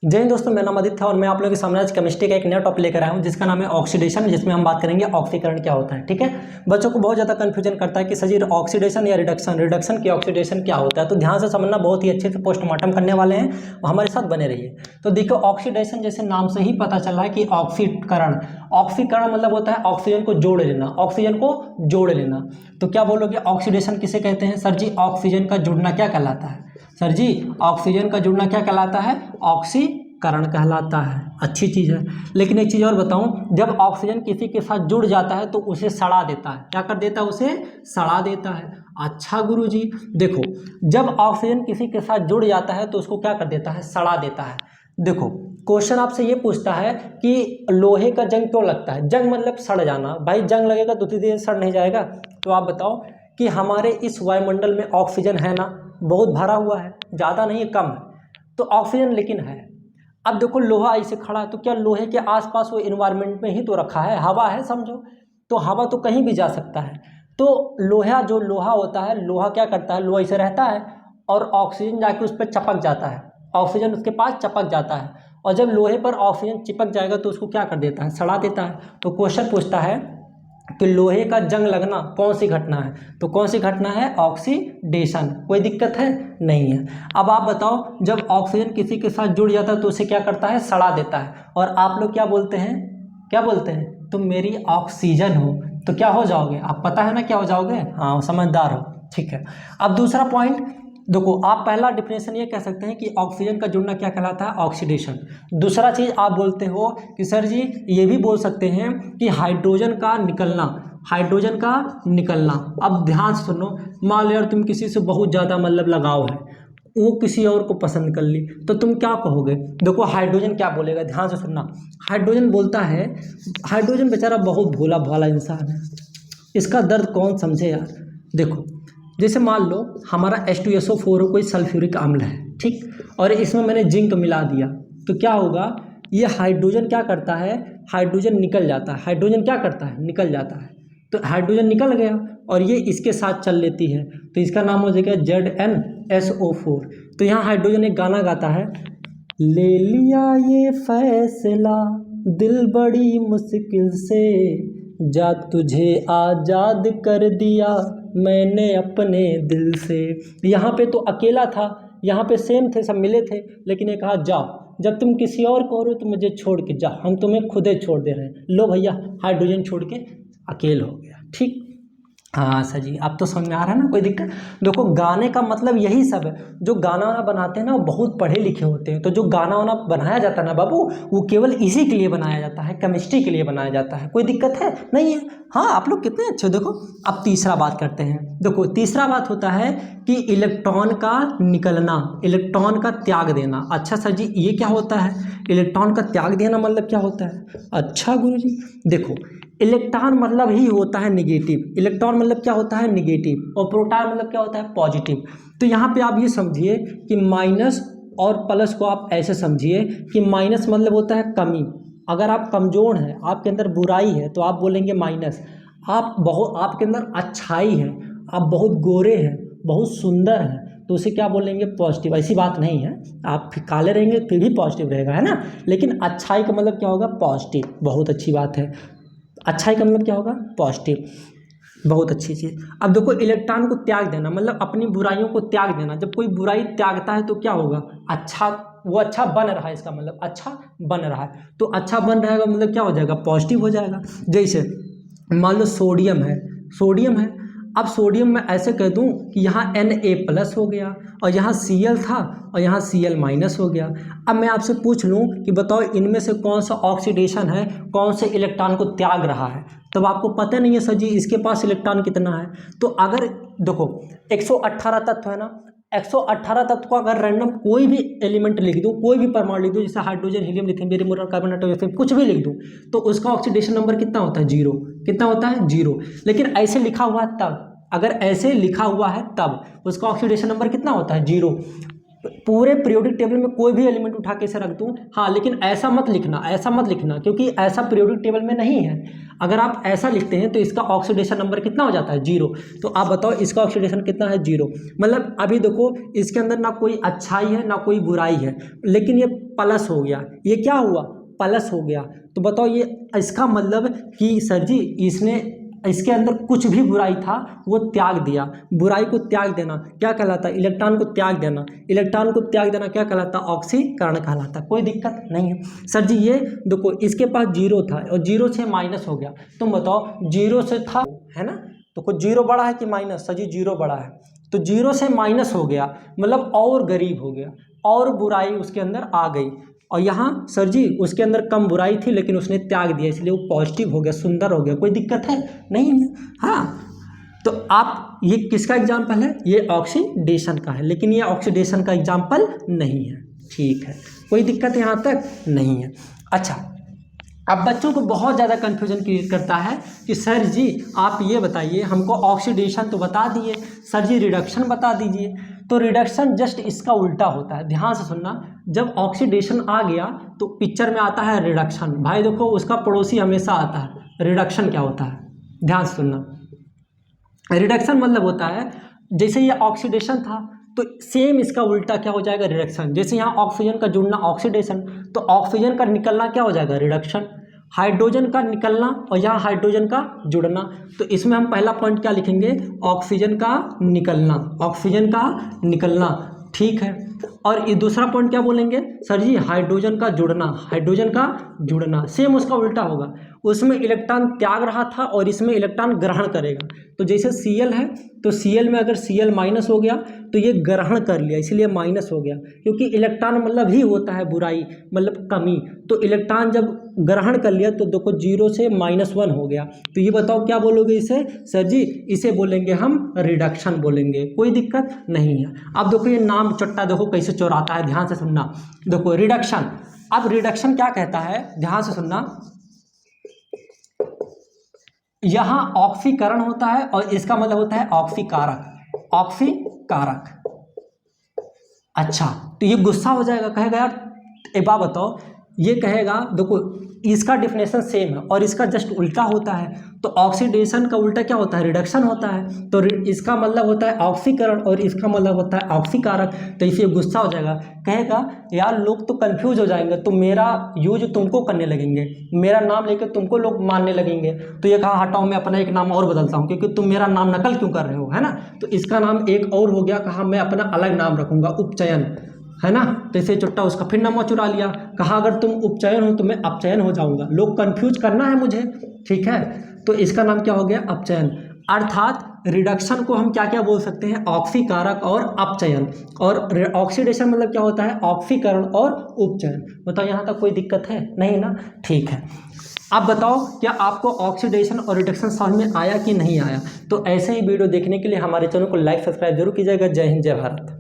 जय हिंद दोस्तों, मेरा नाम आदित्य है और मैं आप लोगों के सामने आज केमिस्ट्री का एक नया टॉपिक लेकर आया हूं जिसका नाम है ऑक्सीडेशन, जिसमें हम बात करेंगे ऑक्सीकरण क्या होता है। ठीक है, बच्चों को बहुत ज़्यादा कंफ्यूजन करता है कि सर जी ऑक्सीडेशन या रिडक्शन, रिडक्शन की ऑक्सीडेशन क्या होता है। तो ध्यान से समझना, बहुत ही अच्छे से पोस्टमार्टम करने वाले हैं, हमारे साथ बने रहिए। तो देखो, ऑक्सीडेशन जैसे नाम से ही पता चल रहा है कि ऑक्सीकरण, ऑक्सीकरण मतलब होता है ऑक्सीजन को जोड़ लेना, ऑक्सीजन को जोड़ लेना। तो क्या बोलोगे, ऑक्सीडेशन किसे कहते हैं? सर जी ऑक्सीजन का जुड़ना क्या कहलाता है? सर जी ऑक्सीजन का जुड़ना क्या कहलाता है? ऑक्सीकरण कहलाता है। अच्छी चीज़ है, लेकिन एक चीज़ और बताऊं, जब ऑक्सीजन किसी के साथ जुड़ जाता है तो उसे सड़ा देता है। क्या कर देता है? उसे सड़ा देता है। अच्छा गुरुजी, देखो, जब ऑक्सीजन किसी के साथ जुड़ जाता है तो उसको क्या कर देता है? सड़ा देता है। देखो, क्वेश्चन आपसे ये पूछता है कि लोहे का जंग क्यों लगता है? जंग मतलब सड़ जाना। भाई जंग लगेगा तो धीरे धीरे सड़ नहीं जाएगा? तो आप बताओ कि हमारे इस वायुमंडल में ऑक्सीजन है ना, बहुत भरा हुआ है, ज़्यादा नहीं है, कम है, तो ऑक्सीजन लेकिन है। अब देखो, लोहा ऐसे खड़ा है तो क्या लोहे के आसपास वो इन्वायरमेंट में ही तो रखा है, हवा है समझो, तो हवा तो कहीं भी जा सकता है। तो लोहा, जो लोहा होता है, लोहा क्या करता है? लोहा ऐसे रहता है और ऑक्सीजन जाके उस पर चपक जाता है, ऑक्सीजन उसके पास चपक जाता है, और जब लोहे पर ऑक्सीजन चिपक जाएगा तो उसको क्या कर देता है? सड़ा देता है। तो क्वेश्चन पूछता है कि लोहे का जंग लगना कौन सी घटना है? तो कौन सी घटना है? ऑक्सीडेशन। कोई दिक्कत है? नहीं है। अब आप बताओ, जब ऑक्सीजन किसी के साथ जुड़ जाता है तो उसे क्या करता है? सड़ा देता है। और आप लोग क्या बोलते हैं? क्या बोलते हैं? तुम मेरी ऑक्सीजन हो, तो क्या हो जाओगे? आप पता है ना क्या हो जाओगे? हाँ, समझदार हो। ठीक है, अब दूसरा पॉइंट देखो, आप पहला डिफिनेशन ये कह सकते हैं कि ऑक्सीजन का जुड़ना क्या कहलाता है? ऑक्सीडेशन। दूसरा चीज़ आप बोलते हो कि सर जी ये भी बोल सकते हैं कि हाइड्रोजन का निकलना, हाइड्रोजन का निकलना। अब ध्यान से सुनो, मान लो यार तुम किसी से बहुत ज़्यादा मतलब लगाव है, वो किसी और को पसंद कर ली, तो तुम क्या कहोगे? देखो हाइड्रोजन क्या बोलेगा, ध्यान से सुनना। हाइड्रोजन बोलता है, हाइड्रोजन बेचारा बहुत भोला भाला इंसान है, इसका दर्द कौन समझे यार। देखो, जैसे मान लो हमारा H2SO4 कोई सल्फ्यूरिक अम्ल है, ठीक, और इसमें मैंने जिंक मिला दिया, तो क्या होगा? ये हाइड्रोजन क्या करता है? हाइड्रोजन निकल जाता है। हाइड्रोजन क्या करता है? निकल जाता है। तो हाइड्रोजन निकल गया और ये इसके साथ चल लेती है, तो इसका नाम हो जाएगा ZnSO4। तो यहाँ हाइड्रोजन एक गाना गाता है, ले लिया ये फैसला दिल बड़ी मुश्किल से, जा तुझे आज़ाद कर दिया मैंने अपने दिल से। यहाँ पे तो अकेला था, यहाँ पे सेम थे, सब मिले थे, लेकिन ये कहा जाओ, जब तुम किसी और को हो तो मुझे छोड़ के जाओ, हम तुम्हें खुदे छोड़ दे रहे हैं। लो भैया, हाइड्रोजन छोड़ के अकेला हो गया। ठीक, हाँ सर जी, अब तो समझ में आ रहा है ना, कोई दिक्कत? देखो, गाने का मतलब यही सब है। जो गाना वाना बनाते हैं ना वो बहुत पढ़े लिखे होते हैं, तो जो गाना वाना बनाया जाता है ना बाबू, वो केवल इसी के लिए बनाया जाता है, केमिस्ट्री के लिए बनाया जाता है। कोई दिक्कत है? नहीं है। हाँ, आप लोग कितने अच्छे हो। देखो, अब तीसरा बात करते हैं। देखो, तीसरा बात होता है कि इलेक्ट्रॉन का निकलना, इलेक्ट्रॉन का त्याग देना। अच्छा सर जी, ये क्या होता है? इलेक्ट्रॉन का त्याग देना मतलब क्या होता है? अच्छा गुरु जी, देखो, इलेक्ट्रॉन मतलब ही होता है निगेटिव। इलेक्ट्रॉन मतलब क्या होता है? निगेटिव। और प्रोटॉन मतलब क्या होता है? पॉजिटिव। तो यहाँ पे आप ये समझिए कि माइनस और प्लस को आप ऐसे समझिए कि माइनस मतलब होता है कमी। अगर आप कमज़ोर हैं, आपके अंदर बुराई है, तो आप बोलेंगे माइनस। आप बहुत, आपके अंदर अच्छाई है, आप बहुत गोरे हैं, बहुत सुंदर हैं, तो उसे क्या बोलेंगे? पॉजिटिव। ऐसी बात नहीं है, आप काले रहेंगे फिर भी पॉजिटिव रहेगा, है ना, लेकिन अच्छाई का मतलब क्या होगा? पॉजिटिव। बहुत अच्छी बात है, अच्छाई का मतलब क्या होगा? पॉजिटिव। बहुत अच्छी चीज़। अब देखो, इलेक्ट्रॉन को त्याग देना मतलब अपनी बुराइयों को त्याग देना। जब कोई बुराई त्यागता है तो क्या होगा? अच्छा, वो अच्छा बन रहा है, इसका मतलब अच्छा बन रहा है। तो अच्छा बन रहेगा मतलब क्या हो जाएगा? पॉजिटिव हो जाएगा। जैसे मान लो सोडियम है, सोडियम है, अब सोडियम मैं ऐसे कह दूं कि यहाँ Na+ हो गया और यहाँ Cl था और यहाँ Cl- हो गया। अब मैं आपसे पूछ लूं कि बताओ इनमें से कौन सा ऑक्सीडेशन है, कौन से इलेक्ट्रॉन को त्याग रहा है? तब आपको पता नहीं है सर जी इसके पास इलेक्ट्रॉन कितना है। तो अगर देखो, 118 तत्व है ना, 118 तत्व को अगर रैंडम कोई भी एलिमेंट लिख दूं, कोई भी परमाणु लिख दूं, जैसे hydrogen, helium, lithium, barium, boron, carbon, nitrogen, कुछ भी लिख दूं, तो उसका ऑक्सीडेशन नंबर कितना होता है? 0। कितना होता है? 0। लेकिन ऐसे लिखा हुआ है तब, अगर ऐसे लिखा हुआ है तब उसका ऑक्सीडेशन नंबर कितना होता है? 0। पूरे पीरियोडिक टेबल में कोई भी एलिमेंट उठा के इसे रख दूं, हाँ, लेकिन ऐसा मत लिखना, ऐसा मत लिखना, क्योंकि ऐसा पीरियोडिक टेबल में नहीं है। अगर आप ऐसा लिखते हैं तो इसका ऑक्सीडेशन नंबर कितना हो जाता है, 0। तो आप बताओ इसका ऑक्सीडेशन कितना है, 0। मतलब अभी देखो इसके अंदर ना कोई अच्छाई है ना कोई बुराई है, लेकिन ये प्लस हो गया, ये क्या हुआ, प्लस हो गया। तो बताओ ये इसका मतलब कि सर जी इसके अंदर कुछ भी बुराई था वो त्याग दिया। बुराई को त्याग देना क्या कहलाता है, इलेक्ट्रॉन को त्याग देना। इलेक्ट्रॉन को त्याग देना क्या कहलाता है, ऑक्सीकरण कहलाता है। कोई दिक्कत नहीं है। सर जी ये देखो इसके पास 0 था और 0 से माइनस हो गया, तुम बताओ 0 से था, है ना, तो कुछ 0 बड़ा है कि माइनस, सर जी 0 बड़ा है, तो 0 से माइनस हो गया, मतलब और गरीब हो गया, और बुराई उसके अंदर आ गई। और यहाँ सर जी उसके अंदर कम बुराई थी लेकिन उसने त्याग दिया, इसलिए वो पॉजिटिव हो गया, सुंदर हो गया। कोई दिक्कत है नहीं है। हाँ, तो आप ये किसका एग्जाम्पल है, ये ऑक्सीडेशन का है, लेकिन ये ऑक्सीडेशन का एग्जाम्पल नहीं है। ठीक है, कोई दिक्कत यहाँ तक नहीं है। अच्छा, अब बच्चों को बहुत ज़्यादा कन्फ्यूजन क्रिएट करता है कि सर जी आप ये बताइए, हमको ऑक्सीडेशन तो बता दिए, सर जी रिडक्शन बता दीजिए। तो रिडक्शन जस्ट इसका उल्टा होता है, ध्यान से सुनना। जब ऑक्सीडेशन आ गया तो पिक्चर में आता है रिडक्शन। भाई देखो उसका पड़ोसी हमेशा आता है। रिडक्शन क्या होता है, ध्यान से सुनना। रिडक्शन मतलब होता है जैसे ये ऑक्सीडेशन था तो सेम इसका उल्टा क्या हो जाएगा, रिडक्शन। जैसे यहाँ ऑक्सीजन का जुड़ना ऑक्सीडेशन, तो ऑक्सीजन का निकलना क्या हो जाएगा, रिडक्शन। हाइड्रोजन का निकलना और यहाँ हाइड्रोजन का जुड़ना, तो इसमें हम पहला पॉइंट क्या लिखेंगे, ऑक्सीजन का निकलना, ऑक्सीजन का निकलना। ठीक है, और ये दूसरा पॉइंट क्या बोलेंगे, सर जी हाइड्रोजन का जुड़ना, हाइड्रोजन का जुड़ना। सेम उसका उल्टा होगा, उसमें इलेक्ट्रॉन त्याग रहा था और इसमें इलेक्ट्रॉन ग्रहण करेगा। तो जैसे Cl है तो Cl में अगर Cl माइनस हो गया तो ये ग्रहण कर लिया, इसलिए माइनस हो गया, क्योंकि इलेक्ट्रॉन मतलब ही होता है बुराई, मतलब कमी। तो इलेक्ट्रॉन जब ग्रहण कर लिया तो देखो 0 से -1 हो गया। तो ये बताओ क्या बोलोगे इसे, सर जी इसे बोलेंगे हम रिडक्शन बोलेंगे। कोई दिक्कत नहीं है। अब देखो ये नाम चट्टा देखो कैसे चौराता है, ध्यान से सुनना। देखो रिडक्शन, अब रिडक्शन क्या कहता है, ध्यान से सुनना। यहाँ ऑक्सीकरण होता है और इसका मतलब होता है ऑक्सीकारक, ऑक्सीकारक। अच्छा, तो ये गुस्सा हो जाएगा, कहेगा यार एक बात बताओ, ये कहेगा देखो इसका डिफिनेशन सेम है और इसका जस्ट उल्टा होता है। तो ऑक्सीडेशन का उल्टा क्या होता है, रिडक्शन होता है। तो इसका मतलब होता है ऑक्सीकरण और इसका मतलब होता है ऑक्सीकारक। तो इसलिए गुस्सा हो जाएगा, कहेगा यार लोग तो कंफ्यूज हो जाएंगे, तो मेरा यूज तुमको करने लगेंगे, मेरा नाम लेकर तुमको लोग मानने लगेंगे। तो ये कहा हटाओ मैं अपना एक नाम और बदलता हूँ, क्योंकि तुम मेरा नाम नकल क्यों कर रहे हो, है ना। तो इसका नाम एक और हो गया, कहा मैं अपना अलग नाम रखूँगा, उपचयन, है ना। तो इसे चुट्टा उसका फिर नाम चुरा लिया, कहा अगर तुम उपचयन हो तो मैं अपचयन हो जाऊंगा, लोग कंफ्यूज करना है मुझे। ठीक है, तो इसका नाम क्या हो गया, अपचयन। अर्थात रिडक्शन को हम क्या क्या बोल सकते हैं, ऑक्सीकारक और अपचयन। और ऑक्सीडेशन मतलब क्या होता है, ऑक्सीकरण और उपचयन। बताओ यहाँ तक कोई दिक्कत है नहीं ना। ठीक है, अब बताओ क्या आपको ऑक्सीडेशन और रिडक्शन समझ में आया कि नहीं आया। तो ऐसे ही वीडियो देखने के लिए हमारे चैनल को लाइक सब्सक्राइब जरूर कीजिएगा। जय हिंद, जय भारत।